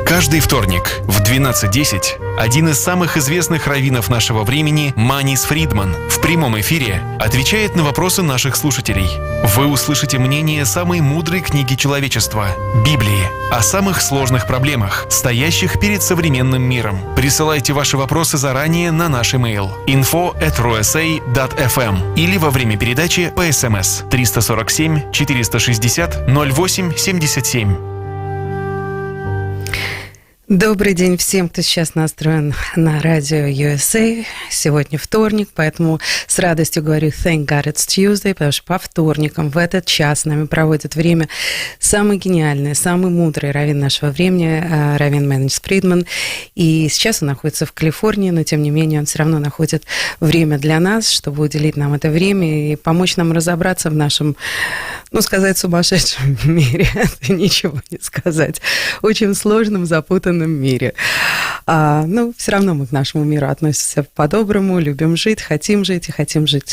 Каждый вторник в 12:10 один из самых известных раввинов нашего времени, Маниса Фридман, в прямом эфире отвечает на вопросы наших слушателей. Вы услышите мнение самой мудрой книги человечества – Библии, о самых сложных проблемах, стоящих перед современным миром. Присылайте ваши вопросы заранее на наш имейл info@rusa.fm или во время передачи по СМС 347 460 08 77. Добрый день всем, кто сейчас настроен на радио USA. Сегодня вторник, поэтому с радостью говорю Thank God it's Tuesday, потому что по вторникам в этот час с нами проводит время самый гениальный, самый мудрый раввин нашего времени, раввин Маниса Фридман. И сейчас он находится в Калифорнии, но тем не менее он все равно находит время для нас, чтобы уделить нам это время и помочь нам разобраться в нашем, сказать, сумасшедшем мире. Это ничего не сказать. Очень сложном, запутанном мире. Все равно мы к нашему миру относимся по-доброму, любим жить и хотим жить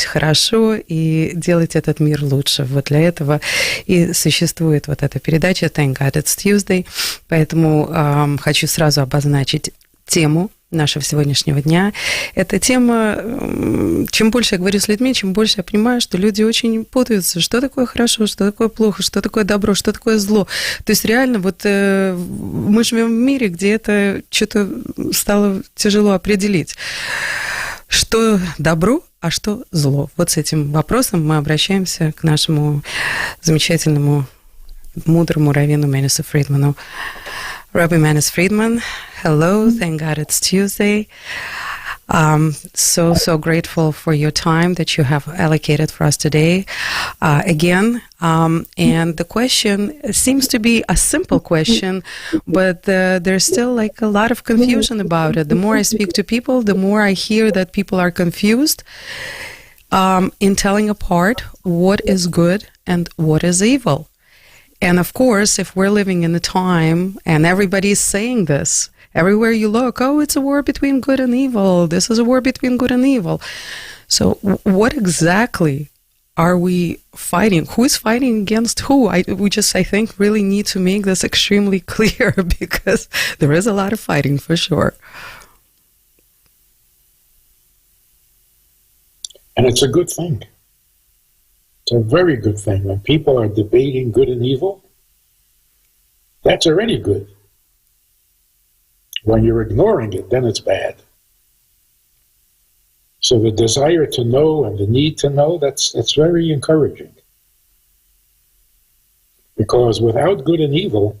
хорошо и делать этот мир лучше. Вот для этого и существует вот эта передача Thank God it's Tuesday. Поэтому хочу сразу обозначить тему нашего сегодняшнего дня. Эта тема, чем больше я говорю с людьми, чем больше я понимаю, что люди очень путаются, что такое хорошо, что такое плохо, что такое добро, что такое зло. То есть реально мы живем в мире, где это что-то стало тяжело определить. Что добро, а что зло? Вот с этим вопросом мы обращаемся к нашему замечательному, мудрому раввину Манису Фридману. Rabbi Manis Fridman, hello, thank God it's Tuesday. So grateful for your time that you have allocated for us today again. And the question seems to be a simple question, but there's still a lot of confusion about it. The more I speak to people, the more I hear that people are confused in telling apart what is good and what is evil. And of course, if we're living in a time and everybody's saying this, everywhere you look, it's a war between good and evil. This is a war between good and evil. So what exactly are we fighting? Who is fighting against who? I think, really need to make this extremely clear because there is a lot of fighting for sure. And it's a good thing. It's a very good thing. When people are debating good and evil, that's already good. When you're ignoring it, then it's bad. So the desire to know and the need to know, that's very encouraging. Because without good and evil,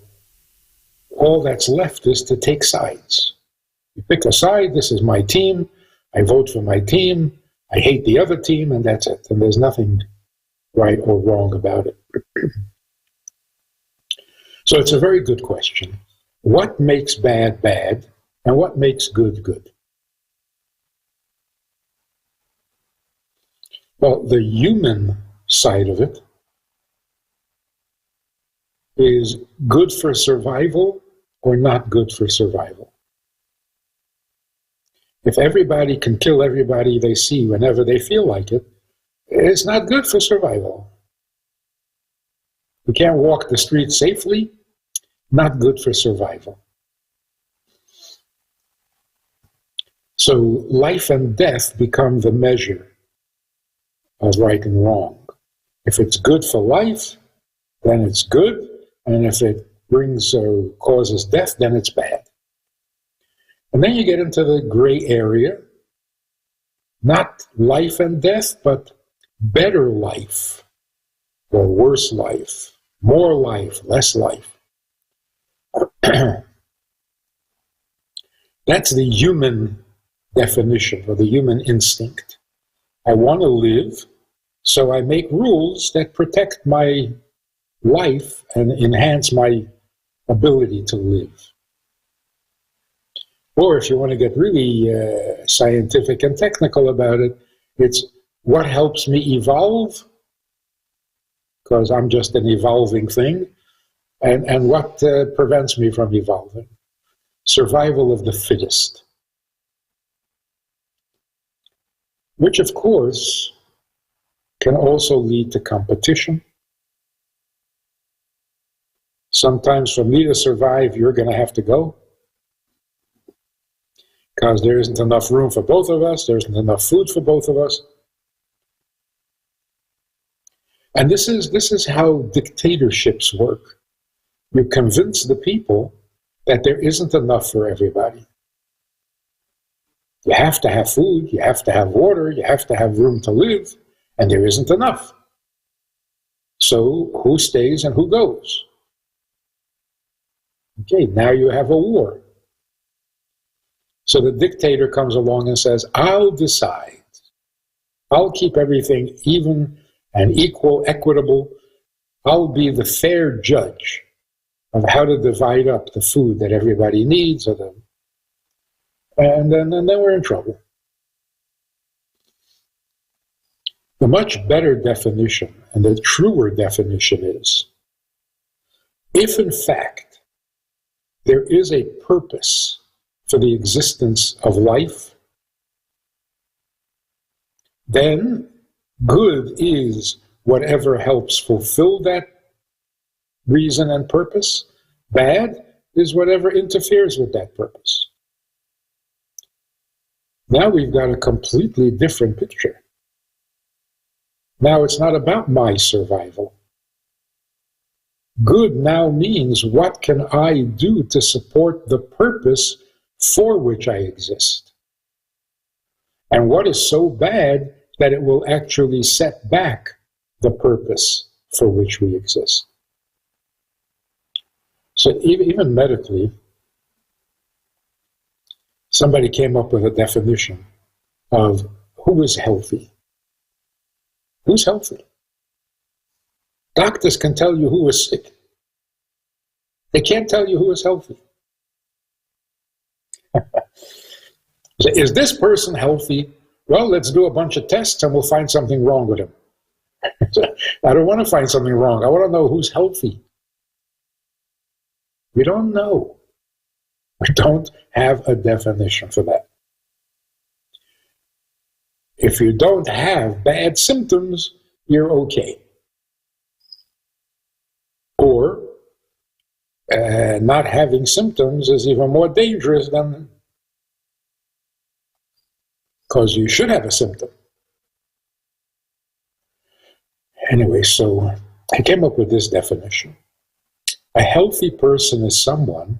all that's left is to take sides. You pick a side, this is my team, I vote for my team, I hate the other team, and that's it. And there's nothing right or wrong about it. So it's a very good question. What makes bad bad, and what makes good good? Well, the human side of it is good for survival or not good for survival. If everybody can kill everybody they see whenever they feel like it, it's not good for survival. We can't walk the streets safely, not good for survival. So life and death become the measure of right and wrong. If it's good for life, then it's good, and if it brings or causes death, then it's bad. And then you get into the gray area, not life and death, but better life or worse life, more life, less life. That's the human definition or the human instinct. I want to live, so I make rules that protect my life and enhance my ability to live. Or if you want to get really scientific and technical about it, it's what helps me evolve, because I'm just an evolving thing, and what prevents me from evolving. Survival of the fittest. Which, of course, can also lead to competition, Sometimes for me to survive, you're going to have to go. Because there isn't enough room for both of us. There isn't enough food for both of us. And this is how dictatorships work. You convince the people that there isn't enough for everybody. You have to have food, you have to have water, you have to have room to live, and there isn't enough. So who stays and who goes? Okay, now you have a war. So the dictator comes along and says, I'll decide. I'll keep everything even and equal, equitable. I'll be the fair judge of how to divide up the food that everybody needs, and then we're in trouble. The much better definition and the truer definition is, if in fact there is a purpose for the existence of life, then good is whatever helps fulfill that reason and purpose. Bad is whatever interferes with that purpose. Now we've got a completely different picture. Now it's not about my survival. Good now means, what can I do to support the purpose for which I exist? And what is so bad that it will actually set back the purpose for which we exist? So even medically, somebody came up with a definition of who is healthy. Who's healthy? Doctors can tell you who is sick. They can't tell you who is healthy. So is this person healthy? Well, let's do a bunch of tests and we'll find something wrong with him. I don't want to find something wrong. I want to know who's healthy. We don't know. We don't have a definition for that. If you don't have bad symptoms, you're okay. Or not having symptoms is even more dangerous than, because you should have a symptom. Anyway, so I came up with this definition. A healthy person is someone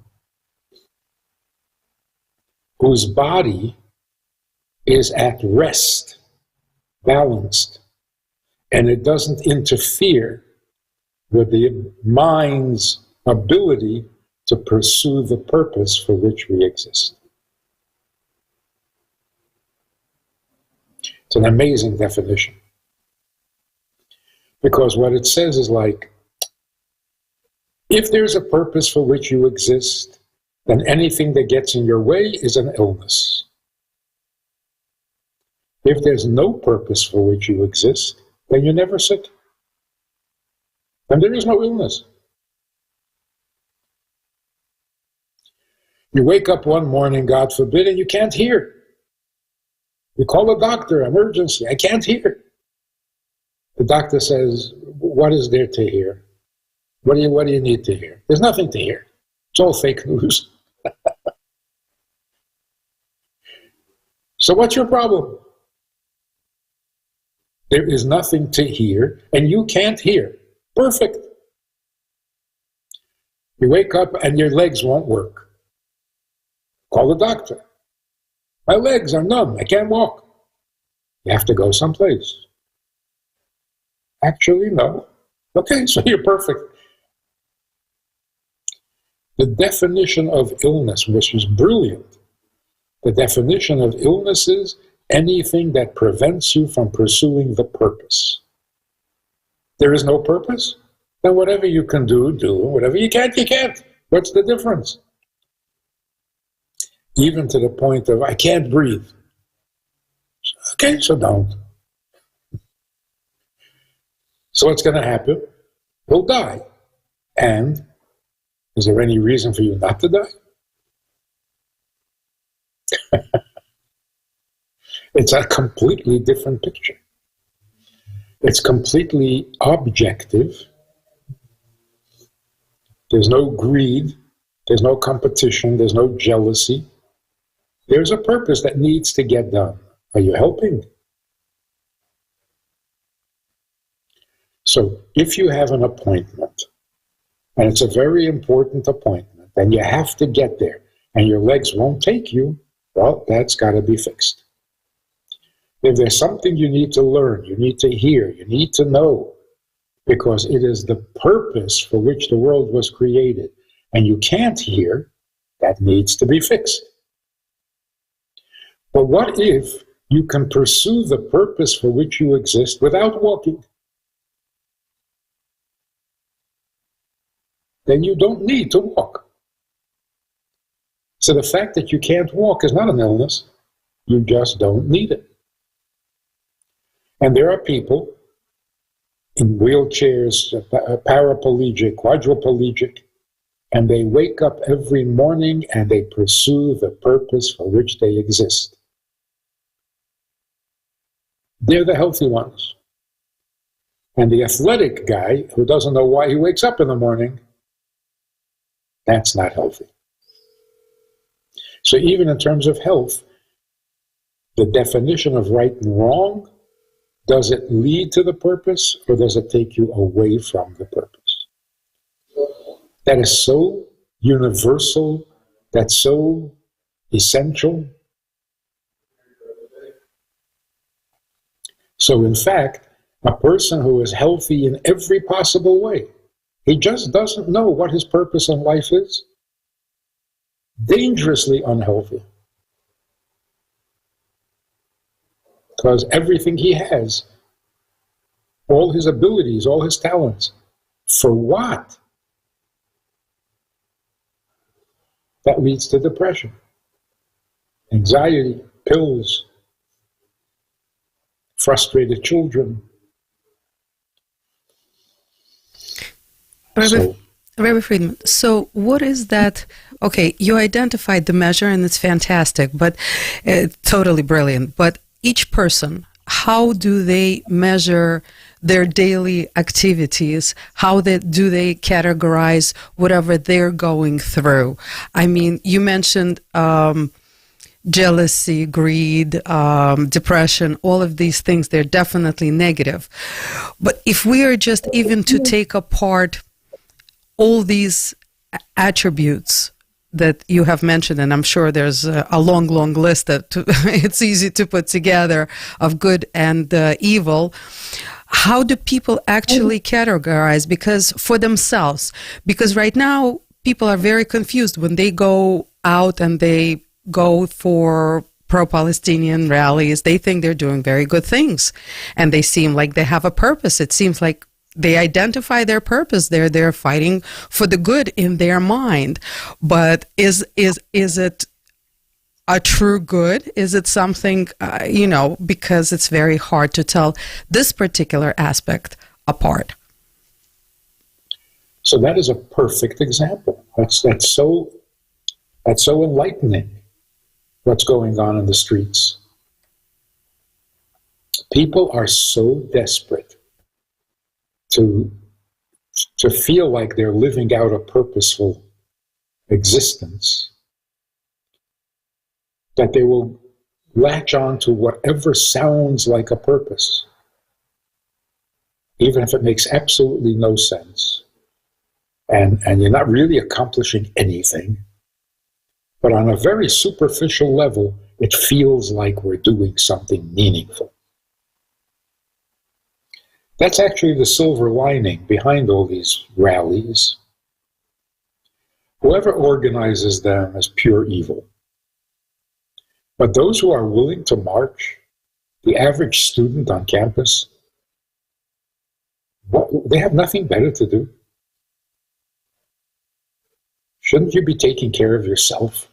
whose body is at rest, balanced, and it doesn't interfere with the mind's ability to pursue the purpose for which we exist. It's an amazing definition. Because what it says is like, if there's a purpose for which you exist, then anything that gets in your way is an illness. If there's no purpose for which you exist, then you're never sick. And there is no illness. You wake up one morning, God forbid, and you can't hear. You call a doctor, emergency, I can't hear. The doctor says, what is there to hear? What do you need to hear? There's nothing to hear. It's all fake news. So what's your problem? There is nothing to hear, and you can't hear. Perfect. You wake up and your legs won't work. Call the doctor. My legs are numb. I can't walk. You have to go someplace. Actually, no. Okay, so you're perfect. The definition of illness, which is brilliant, the definition of illness is anything that prevents you from pursuing the purpose. There is no purpose? Then whatever you can do, do. Whatever you can't, you can't. What's the difference? Even to the point of, I can't breathe. Okay, so don't. So what's going to happen? You'll die. And is there any reason for you not to die? It's a completely different picture. It's completely objective. There's no greed. There's no competition. There's no jealousy. There's a purpose that needs to get done. Are you helping? So if you have an appointment, and it's a very important appointment, and you have to get there, and your legs won't take you, well, that's got to be fixed. If there's something you need to learn, you need to hear, you need to know, because it is the purpose for which the world was created, and you can't hear, that needs to be fixed. But what if you can pursue the purpose for which you exist without walking? Then you don't need to walk. So the fact that you can't walk is not an illness. You just don't need it. And there are people in wheelchairs, paraplegic, quadriplegic, and they wake up every morning and they pursue the purpose for which they exist. They're the healthy ones. And the athletic guy who doesn't know why he wakes up in the morning, that's not healthy. So even in terms of health, the definition of right and wrong, does it lead to the purpose or does it take you away from the purpose? That is so universal, that's so essential. So in fact, a person who is healthy in every possible way, he just doesn't know what his purpose in life is. Dangerously unhealthy. Because everything he has, all his abilities, all his talents, for what? That leads to depression, anxiety, pills, frustrated children. Rabbi Fridman, so what is that? Okay, you identified the measure and it's fantastic, but totally brilliant. But each person, how do they measure their daily activities? How do they categorize whatever they're going through? I mean, you mentioned jealousy, greed, depression, all of these things, they're definitely negative. But if we are just even to take apart all these attributes that you have mentioned, and I'm sure there's a long, long list that it's easy to put together of good and evil, how do people actually categorize because for themselves? Because right now, people are very confused when they go out and they go for pro-Palestinian rallies. They think they're doing very good things, and they seem like they have a purpose. It seems like they identify their purpose. They're fighting for the good in their mind. But is it a true good? Is it something, because it's very hard to tell this particular aspect apart? So that is a perfect example. That's so enlightening, what's going on in the streets. People are so desperate to feel like they're living out a purposeful existence, that they will latch on to whatever sounds like a purpose, even if it makes absolutely no sense, and you're not really accomplishing anything, but on a very superficial level, it feels like we're doing something meaningful. That's actually the silver lining behind all these rallies. Whoever organizes them is pure evil. But those who are willing to march, the average student on campus, they have nothing better to do. Shouldn't you be taking care of yourself?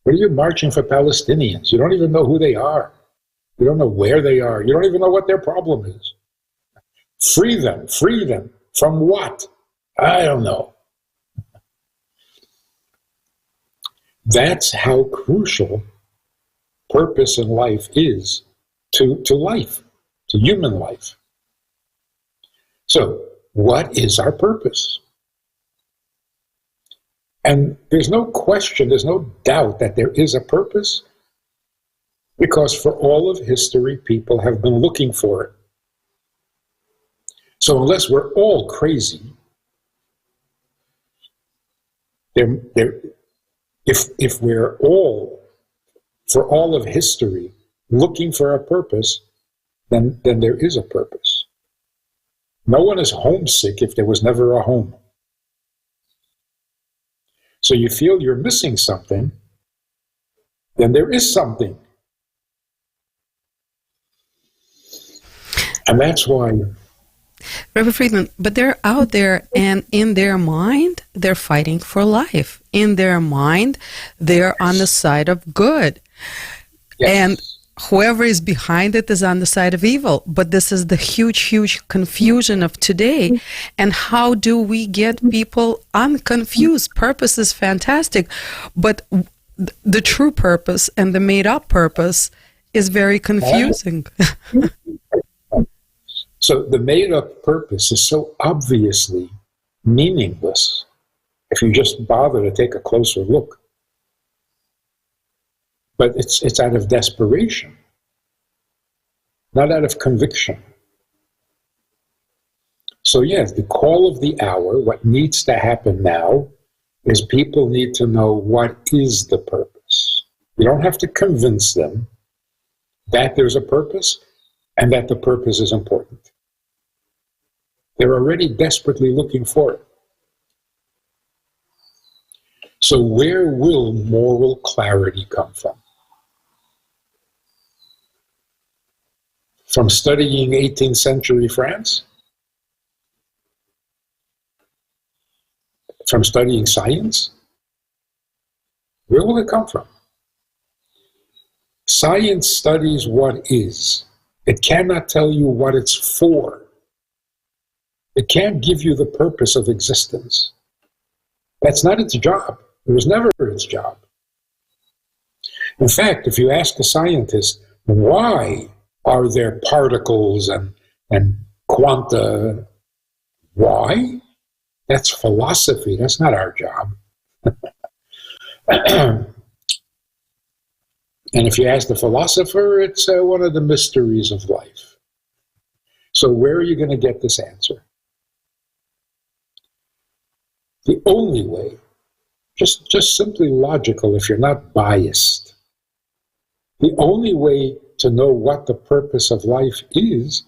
What are you marching for Palestinians? You don't even know who they are. You don't know where they are. You don't even know what their problem is. Free them. Free them. From what? I don't know. That's how crucial purpose in life is to life, to human life. So, what is our purpose? And there's no question, there's no doubt that there is a purpose, because for all of history, people have been looking for it. So unless we're all crazy, if we're all, for all of history, looking for a purpose, then there is a purpose. No one is homesick if there was never a home. So you feel you're missing something, then there is something. And that's why... Rabbi Friedman, but they're out there, and in their mind, they're fighting for life. In their mind, they're on the side of good. Yes. And whoever is behind it is on the side of evil. But this is the huge confusion of today. And how do we get people unconfused? Purpose is fantastic, but the true purpose and the made-up purpose is very confusing. So the made-up purpose is so obviously meaningless if you just bother to take a closer look. But it's out of desperation, not out of conviction. So yes, the call of the hour, what needs to happen now, is people need to know what is the purpose. You don't have to convince them that there's a purpose and that the purpose is important. They're already desperately looking for it. So where will moral clarity come from? From studying 18th century France? From studying science? Where will it come from? Science studies what is. It cannot tell you what it's for. It can't give you the purpose of existence. That's not its job. It was never its job. In fact, if you ask a scientist, why are there particles and quanta? Why? That's philosophy. That's not our job. And if you ask the philosopher, it's one of the mysteries of life. So where are you going to get this answer? The only way, just simply logical if you're not biased, the only way to know what the purpose of life is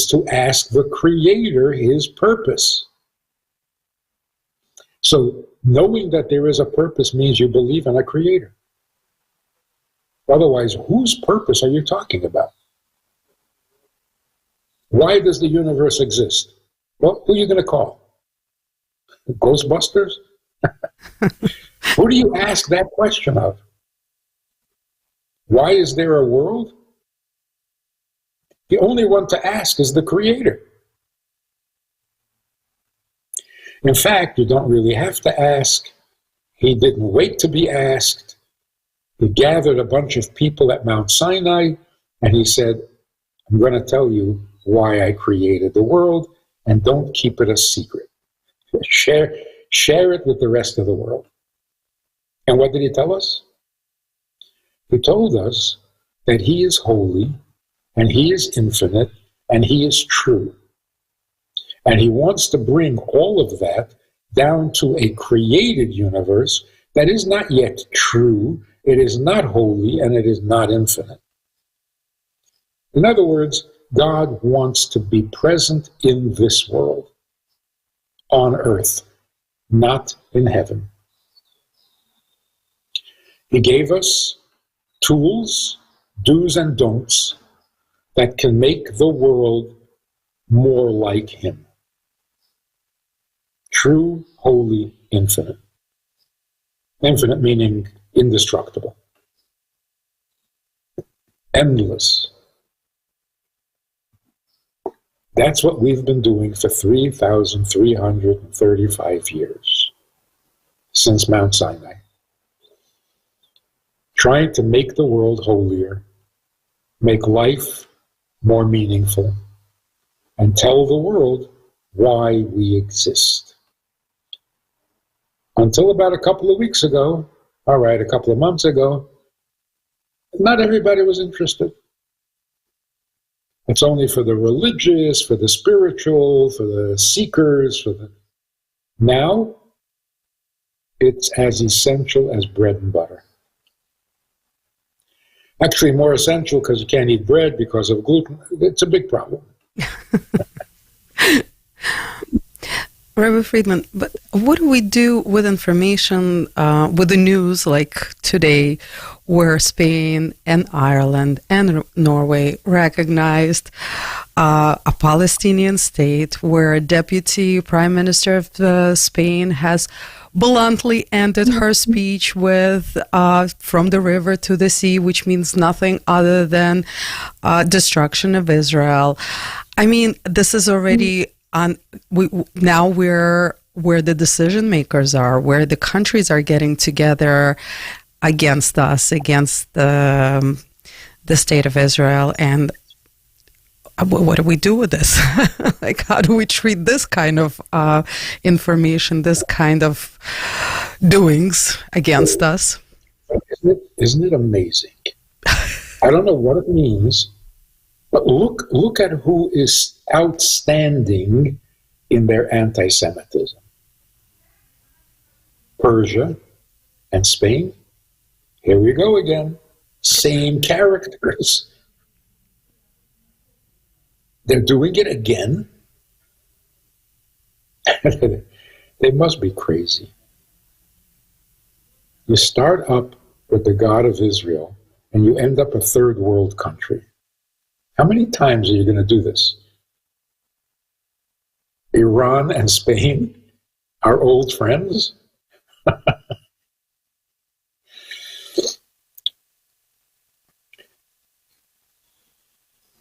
to ask the Creator his purpose. So knowing that there is a purpose means you believe in a Creator. Otherwise, whose purpose are you talking about? Why does the universe exist? Well, who are you going to call? The Ghostbusters? Who do you ask that question of? Why is there a world? The only one to ask is the Creator. In fact, you don't really have to ask. He didn't wait to be asked. He gathered a bunch of people at Mount Sinai, and he said, I'm going to tell you why I created the world, and don't keep it a secret. Share it with the rest of the world. And what did he tell us? He told us that he is holy, and he is infinite, and he is true. And he wants to bring all of that down to a created universe that is not yet true, it is not holy, and it is not infinite. In other words, God wants to be present in this world, on earth, not in heaven. He gave us tools, do's and don'ts, that can make the world more like him. True, holy, infinite. Infinite meaning indestructible. Endless. That's what we've been doing for 3,335 years, since Mount Sinai. Trying to make the world holier, make life more meaningful, and tell the world why we exist. Until about a couple of weeks ago, all right, a couple of months ago, not everybody was interested. It's only for the religious, for the spiritual, for the seekers, Now, it's as essential as bread and butter. Actually, more essential because you can't eat bread because of gluten. It's a big problem. Rabbi Fridman, but what do we do with information, with the news like today, where Spain and Ireland and Norway recognized a Palestinian state, where a deputy prime minister of Spain has bluntly ended her speech with from the river to the sea, which means nothing other than destruction of Israel. I mean, this is already now we're where the decision makers are, where the countries are getting together against us, against the state of Israel, and what do we do with this? Like, how do we treat this kind of information, this kind of doings against us? Isn't it amazing? I don't know what it means, but look at who is outstanding in their anti-Semitism. Persia and Spain. Here we go again. Same characters. They're doing it again. They must be crazy. You start up with the God of Israel, and you end up a third world country. How many times are you going to do this? Iran and Spain are old friends.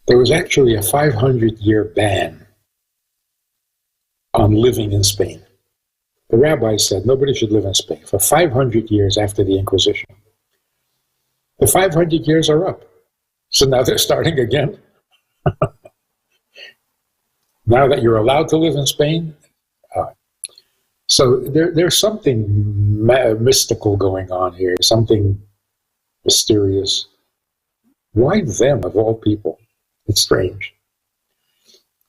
There was actually a 500-year ban on living in Spain. The rabbis said nobody should live in Spain for 500 years after the Inquisition. The 500 years are up. So now they're starting again. Now that you're allowed to live in Spain. So there's something mystical going on here, something mysterious. Why them, of all people? It's strange.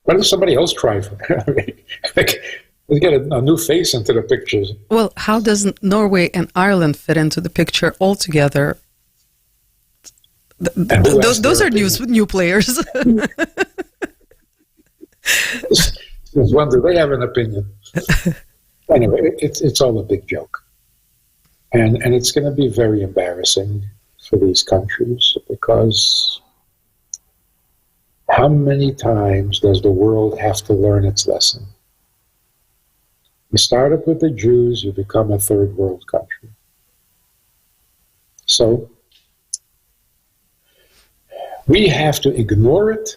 What if somebody else try for it? Let's get a new face into the pictures. Well, how does Norway and Ireland fit into the picture altogether? Those are new players. One, do they have an opinion? Anyway, it's all a big joke. And it's going to be very embarrassing for these countries, because how many times does the world have to learn its lesson? You start up with the Jews, you become a third world country. So we have to ignore it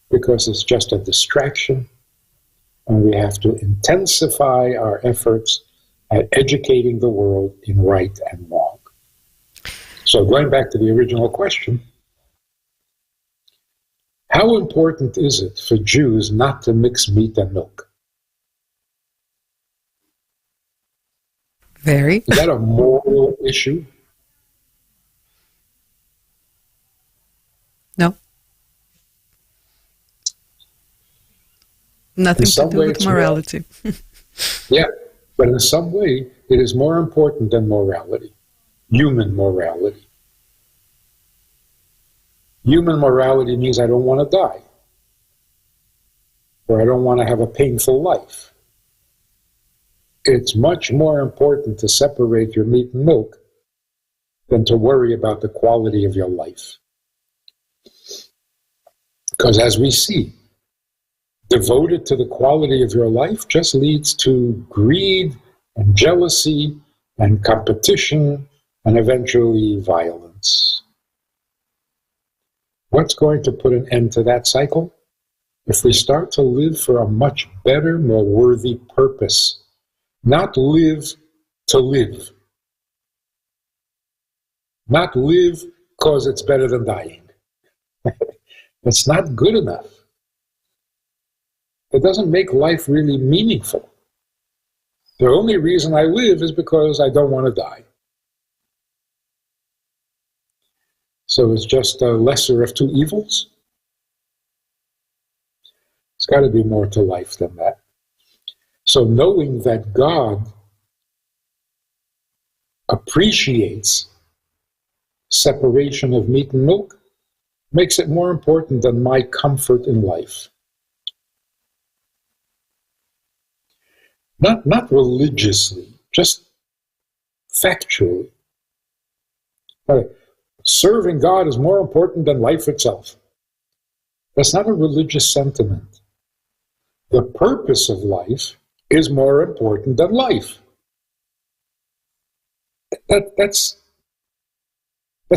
because it's just a distraction, and we have to intensify our efforts at educating the world in right and wrong. So going back to the original question, how important is it for Jews not to mix meat and milk? Very. Is that a moral issue? No. Nothing to do with morality. Yeah, but in some way, it is more important than morality, human morality. Human morality means I don't want to die, or I don't want to have a painful life. It's much more important to separate your meat and milk than to worry about the quality of your life. Because as we see, devoted to the quality of your life just leads to greed and jealousy and competition and eventually violence. What's going to put an end to that cycle? If we start to live for a much better, more worthy purpose. Not live to live. Not live because it's better than dying. It's not good enough. It doesn't make life really meaningful. The only reason I live is because I don't want to die. So it's just a lesser of two evils. It's got to be more to life than that. So knowing that God appreciates separation of meat and milk makes it more important than my comfort in life. Not religiously, just factually. Serving God is more important than life itself. That's not a religious sentiment. The purpose of life is more important than life. That's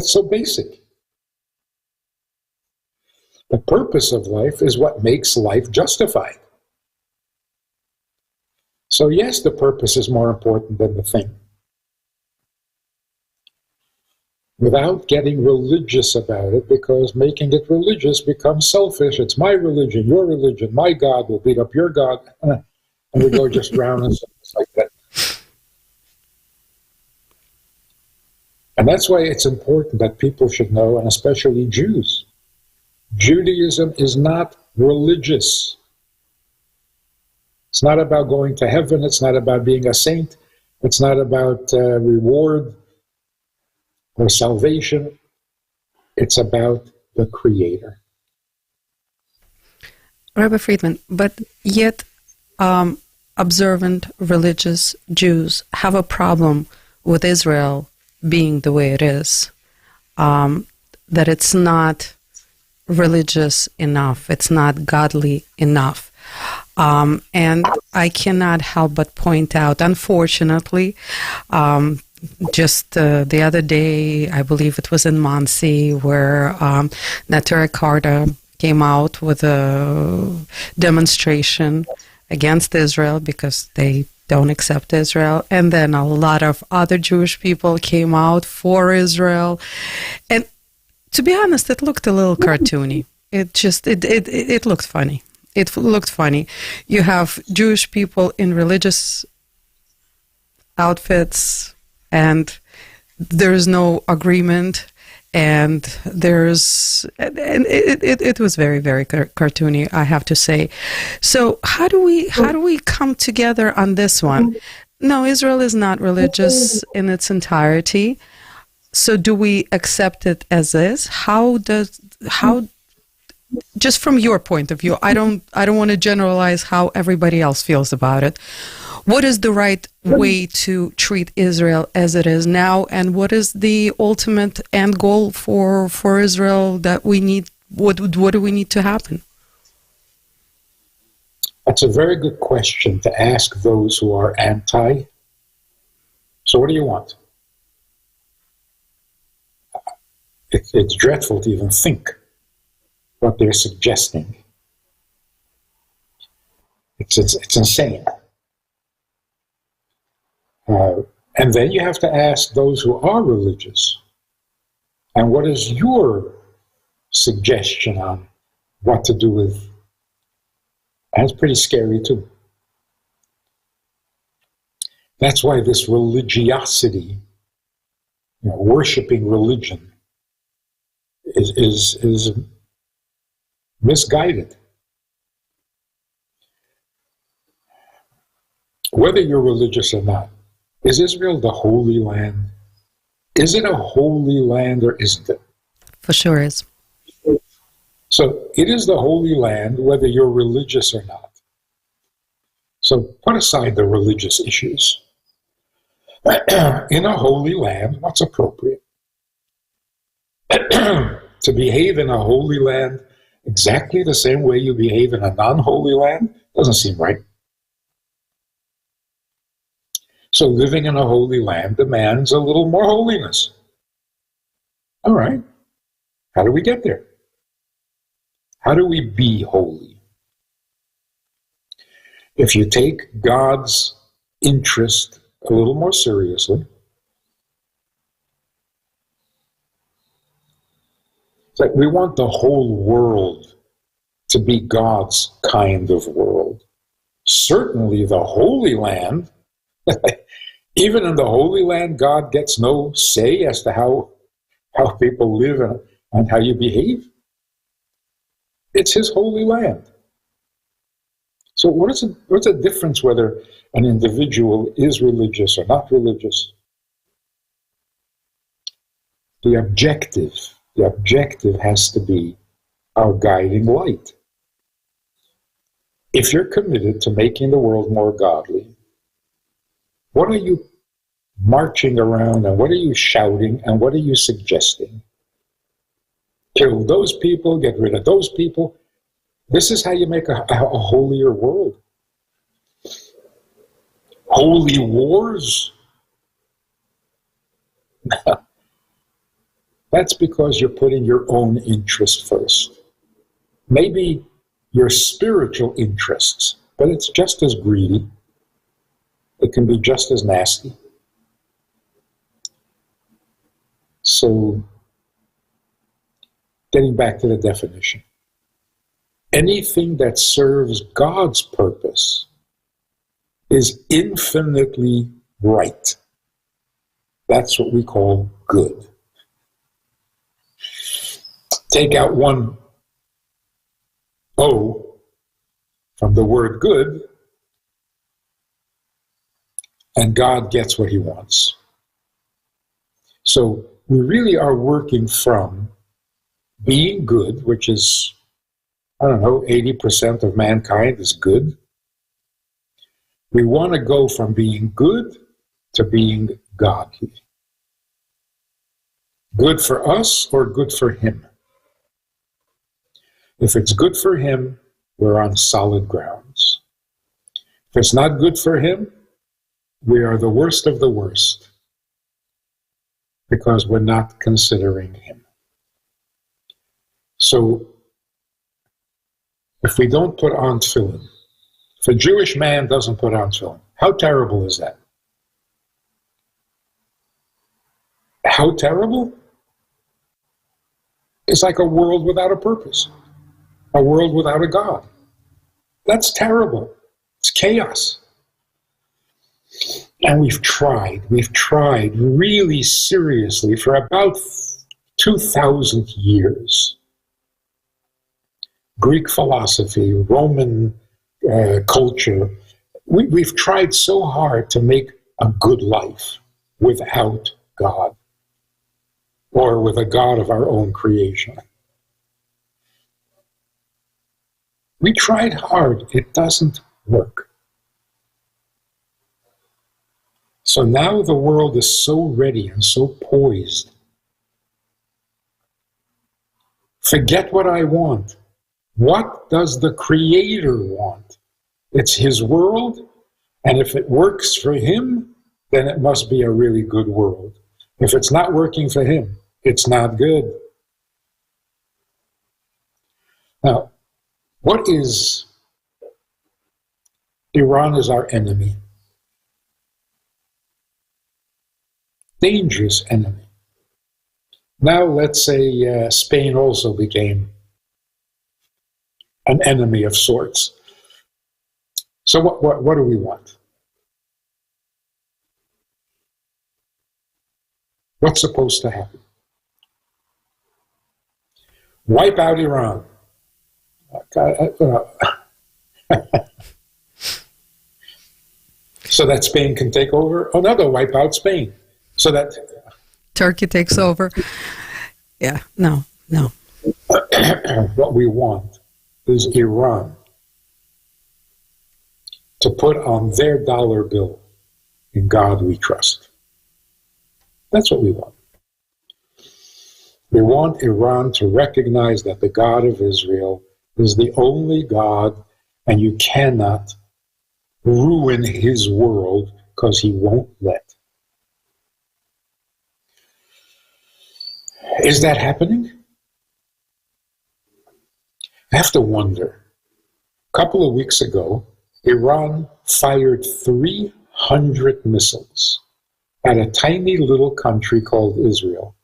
so basic. The purpose of life is what makes life justified. So yes, the purpose is more important than the thing. Without getting religious about it, because making it religious becomes selfish. It's my religion, your religion, my God will beat up your God. And we go just round in circles like that. And that's why it's important that people should know, and especially Jews, Judaism is not religious. It's not about going to heaven. It's not about being a saint. It's not about reward or salvation. It's about the Creator. Rabbi Fridman, but yet observant religious Jews have a problem with Israel being the way it is, that it's not religious enough, it's not godly enough. And I cannot help but point out, unfortunately, just the other day, I believe it was in Monsey, where Neturei Karta came out with a demonstration against Israel because they don't accept Israel. And then a lot of other Jewish people came out for Israel. And to be honest, it looked a little cartoony. It looked funny. It looked funny. You have Jewish people in religious outfits, and there's no agreement, and it was very, very cartoony, I have to say. So how do we come together on this one? No, Israel is not religious in its entirety. So do we accept it as is? How just from your point of view, I don't want to generalize how everybody else feels about it. What is the right way to treat Israel as it is now, and what is the ultimate end goal for Israel that we need? What do we need to happen? That's a very good question to ask those who are anti. So what do you want? It's dreadful to even think what they're suggesting. It's insane. And then you have to ask those who are religious, and what is your suggestion on what to do with? That's pretty scary too. That's why this religiosity, worshiping religion, is misguided. Whether you're religious or not, is Israel the Holy Land? Is it a holy land or isn't it? For sure is. So it is the Holy Land whether you're religious or not. So put aside the religious issues. In a holy land, what's appropriate? To behave in a holy land exactly the same way you behave in a non-holy land doesn't seem right. So living in a holy land demands a little more holiness. All right. How do we get there? How do we be holy? If you take God's interest a little more seriously, it's like we want the whole world to be God's kind of world. Certainly the Holy Land Even in the Holy Land, God gets no say as to how people live and how you behave. It's his holy land. So what's the difference whether an individual is religious or not religious? The objective has to be our guiding light. If you're committed to making the world more godly, what are you marching around and what are you shouting and what are you suggesting? Kill those people, get rid of those people. This is how you make a holier world. Holy wars? That's because you're putting your own interest first. Maybe your spiritual interests, but it's just as greedy. It can be just as nasty. So, getting back to the definition. Anything that serves God's purpose is infinitely right. That's what we call good. Take out one O from the word good, and God gets what he wants. So we really are working from being good, which is, 80% of mankind is good. We want to go from being good to being godly. Good for us or good for him? If it's good for him, we're on solid grounds. If it's not good for him, we are the worst of the worst because we're not considering him. So, if we don't put on tefillin, if a Jewish man doesn't put on tefillin, how terrible is that? How terrible? It's like a world without a purpose, a world without a God. That's terrible. It's chaos. And we've tried really seriously for about 2,000 years. Greek philosophy, Roman culture, we've tried so hard to make a good life without God, or with a God of our own creation. We tried hard, it doesn't work. So now the world is so ready and so poised. Forget what I want. What does the Creator want? It's his world, and if it works for him, then it must be a really good world. If it's not working for him, it's not good. Now, what is Iran is our enemy? Dangerous enemy. Now let's say Spain also became an enemy of sorts. So what do we want? What's supposed to happen? Wipe out Iran. So that Spain can take over? Oh, no, they'll wipe out Spain. So that Turkey takes over. Yeah, no. What we want is Iran to put on their dollar bill, "In God we trust." That's what we want. We want Iran to recognize that the God of Israel is the only God, and you cannot ruin his world because he won't let. Is that happening? I have to wonder. A couple of weeks ago, Iran fired 300 missiles at a tiny little country called Israel.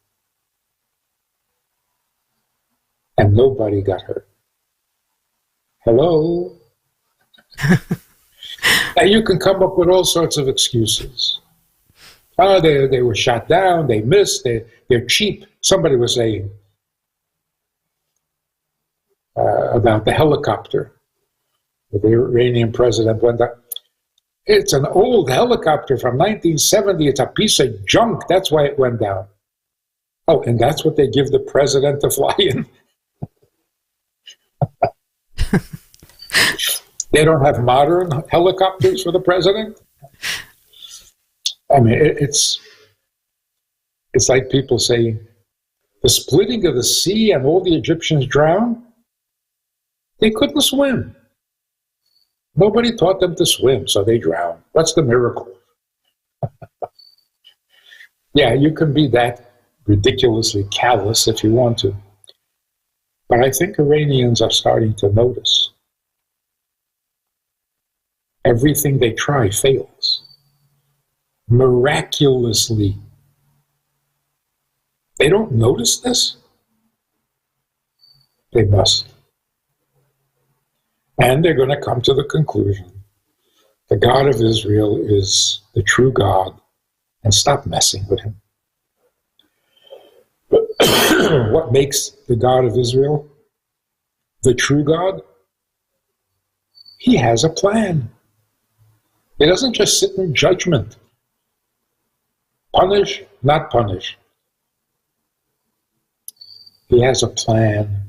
And nobody got hurt. Hello? Now, you can come up with all sorts of excuses. Oh, they were shot down, they missed, they're cheap. Somebody was saying about the helicopter. The Iranian president went up. It's an old helicopter from 1970. It's a piece of junk. That's why it went down. Oh, and that's what they give the president to fly in? They don't have modern helicopters for the president? I mean, it's like people saying, the splitting of the sea and all the Egyptians drowned? They couldn't swim. Nobody taught them to swim, so they drowned. What's the miracle? Yeah, you can be that ridiculously callous if you want to. But I think Iranians are starting to notice. Everything they try fails. Miraculously. They don't notice this? They must. And they're going to come to the conclusion the God of Israel is the true God, and stop messing with him. What makes the God of Israel the true God? He has a plan. He doesn't just sit in judgment. Punish, not punish. He has a plan.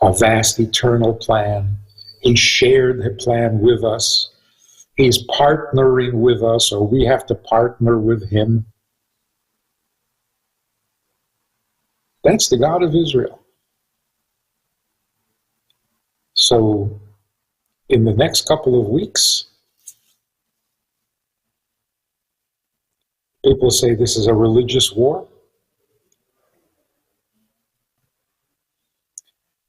A vast eternal plan. He shared the plan with us. He's partnering with us, or we have to partner with him. That's the God of Israel. So, in the next couple of weeks, people say this is a religious war.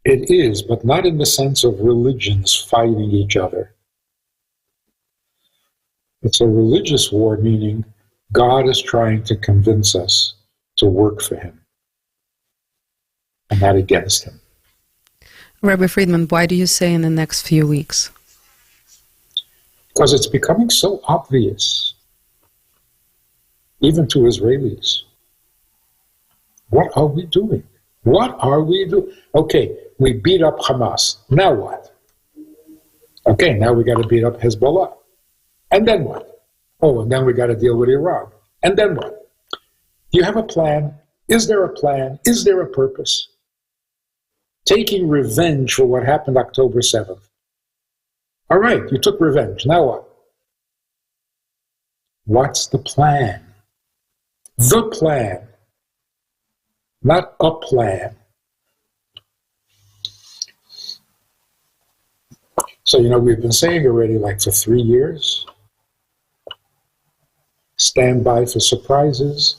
It is, but not in the sense of religions fighting each other. It's a religious war, meaning God is trying to convince us to work for him and not against him. Rabbi Fridman, why do you say in the next few weeks? Because it's becoming so obvious, even to Israelis. What are we doing? What are we doing? Okay, we beat up Hamas. Now what? Okay, now we got to beat up Hezbollah. And then what? Oh, and then we got to deal with Iran. And then what? Do you have a plan? Is there a plan? Is there a purpose? Taking revenge for what happened October 7th. All right, you took revenge. Now what? What's the plan? The plan. Not a plan. So, we've been saying already, like for 3 years, stand by for surprises.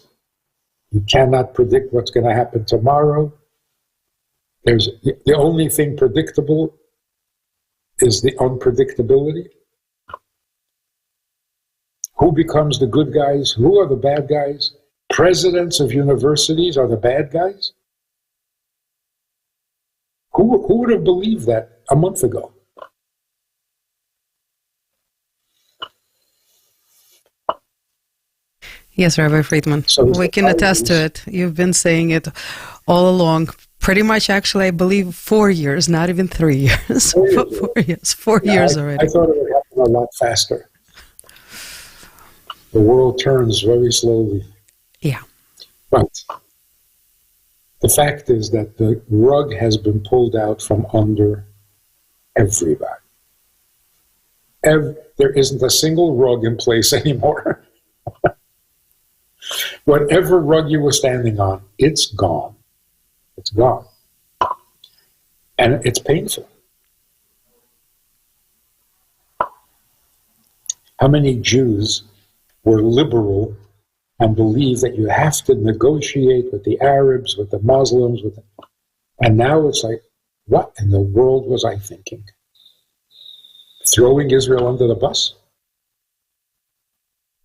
You cannot predict what's going to happen tomorrow. The only thing predictable is the unpredictability. Who becomes the good guys? Who are the bad guys? Presidents of universities are the bad guys? Who would have believed that a month ago? Yes, Rabbi Fridman, So we can attest to it. You've been saying it all along. Pretty much, actually, I believe 4 years, not even 3 years. 4 years. 4 years, 4 years already. I thought it would happen a lot faster. The world turns very slowly. Yeah. But the fact is that the rug has been pulled out from under everybody. There isn't a single rug in place anymore. Whatever rug you were standing on, it's gone. It's gone. And it's painful. How many Jews were liberal and believe that you have to negotiate with the Arabs, with the Muslims, and now it's like, what in the world was I thinking? Throwing Israel under the bus?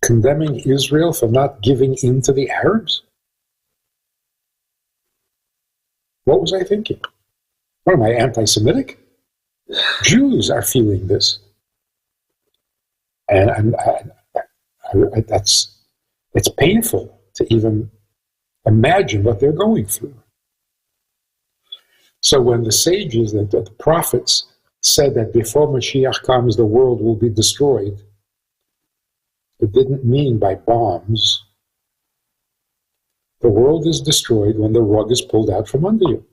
Condemning Israel for not giving in to the Arabs? What was I thinking? What am I, anti-Semitic? Jews are feeling this. And it's painful to even imagine what they're going through. So when the sages, the prophets, said that before Mashiach comes, the world will be destroyed, it didn't mean by bombs. The world is destroyed when the rug is pulled out from under you.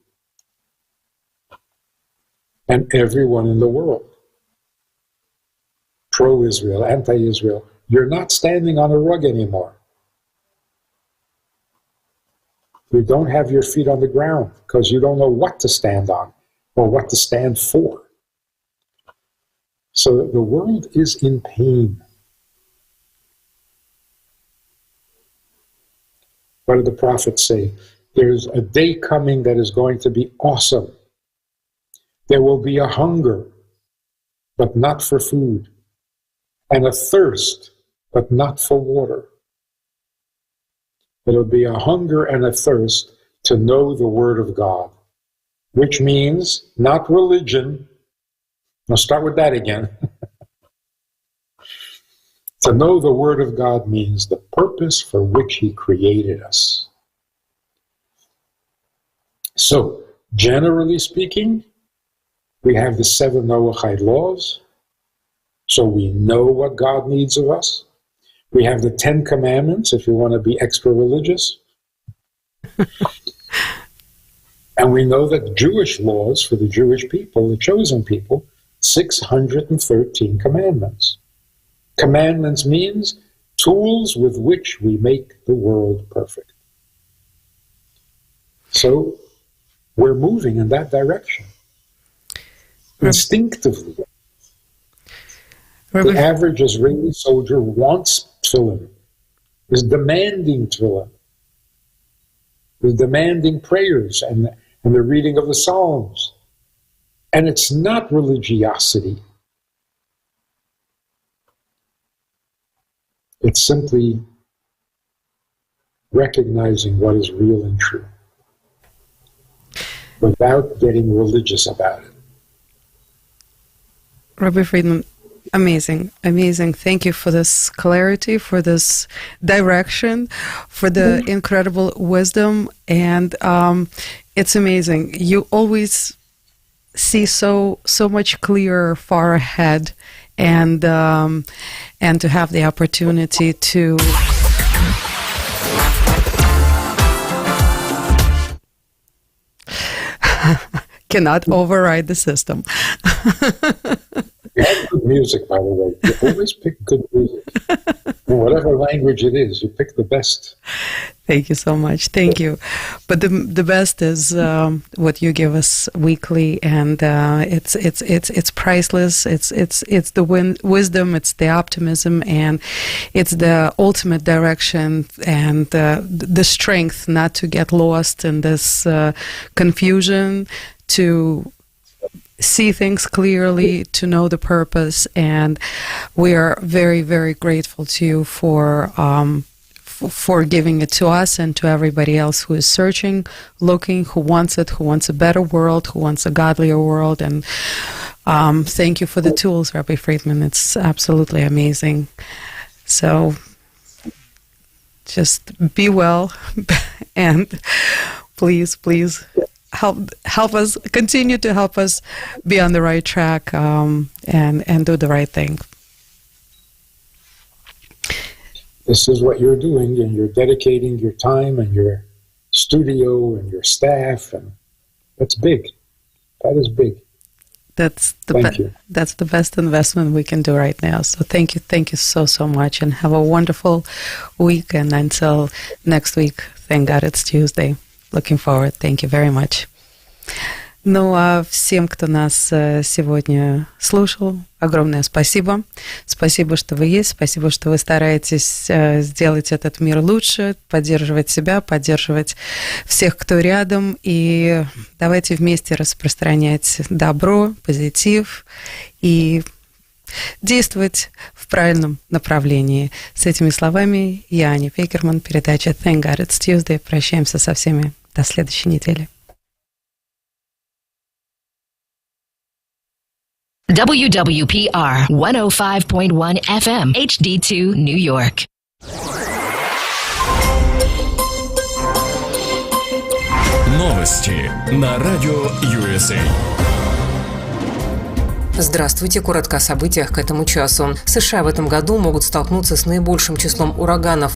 And everyone in the world, pro-Israel, anti-Israel, you're not standing on a rug anymore. You don't have your feet on the ground because you don't know what to stand on or what to stand for. So the world is in pain. What did the prophets say? There's a day coming that is going to be awesome. There will be a hunger, but not for food, and a thirst, but not for water. There will be a hunger and a thirst to know the Word of God, which means not religion. I'll start with that again. To know the Word of God means the purpose for which He created us. So, generally speaking, we have the 7 Noahide laws, so we know what God needs of us. We have the 10 commandments, if you want to be extra religious. And we know that Jewish laws for the Jewish people, the chosen people, 613 commandments. Commandments means tools with which we make the world perfect. So we're moving in that direction. Instinctively. The average Israeli soldier wants tefillin, is demanding tefillin, is demanding prayers and the reading of the Psalms. And it's not religiosity. It's simply recognizing what is real and true without getting religious about it. Rabbi Fridman, amazing, amazing. Thank you for this clarity, for this direction, for the incredible wisdom. And it's amazing. You always see so much clearer, far ahead, and to have the opportunity to cannot override the system. You have good music, by the way. You always pick good music. In whatever language it is, you pick the best. Thank you so much. Thank you. But the best is what you give us weekly, and it's priceless. It's the wisdom, it's the optimism, and it's the ultimate direction and the strength not to get lost in this confusion, to see things clearly, to know the purpose. And we are very, very grateful to you for giving it to us and to everybody else who is searching, looking, who wants it, who wants a better world, who wants a godlier world. And thank you for the tools, Rabbi Fridman. It's absolutely amazing. So just be well, and please help us, continue to help us be on the right track, and do the right thing. This is what you're doing, and you're dedicating your time and your studio and your staff, and that's big. That is big. That's Thank you. That's the best investment we can do right now. So thank you so much, and have a wonderful week. And until next week, thank God it's Tuesday. Looking forward. Thank you very much. Ну, а всем, кто нас сегодня слушал, огромное спасибо. Спасибо, что вы есть. Спасибо, что вы стараетесь сделать этот мир лучше, поддерживать себя, поддерживать всех, кто рядом. И давайте вместе распространять добро, позитив и действовать в правильном направлении. С этими словами я, Аня Пекерман, передача Thank God It's Tuesday. Прощаемся со всеми. До следующей недели. WWPR 105.1 FM HD2 New York. Новости на радио USA. Здравствуйте. Коротко о событиях к этому часу. США в этом году могут столкнуться с наибольшим числом ураганов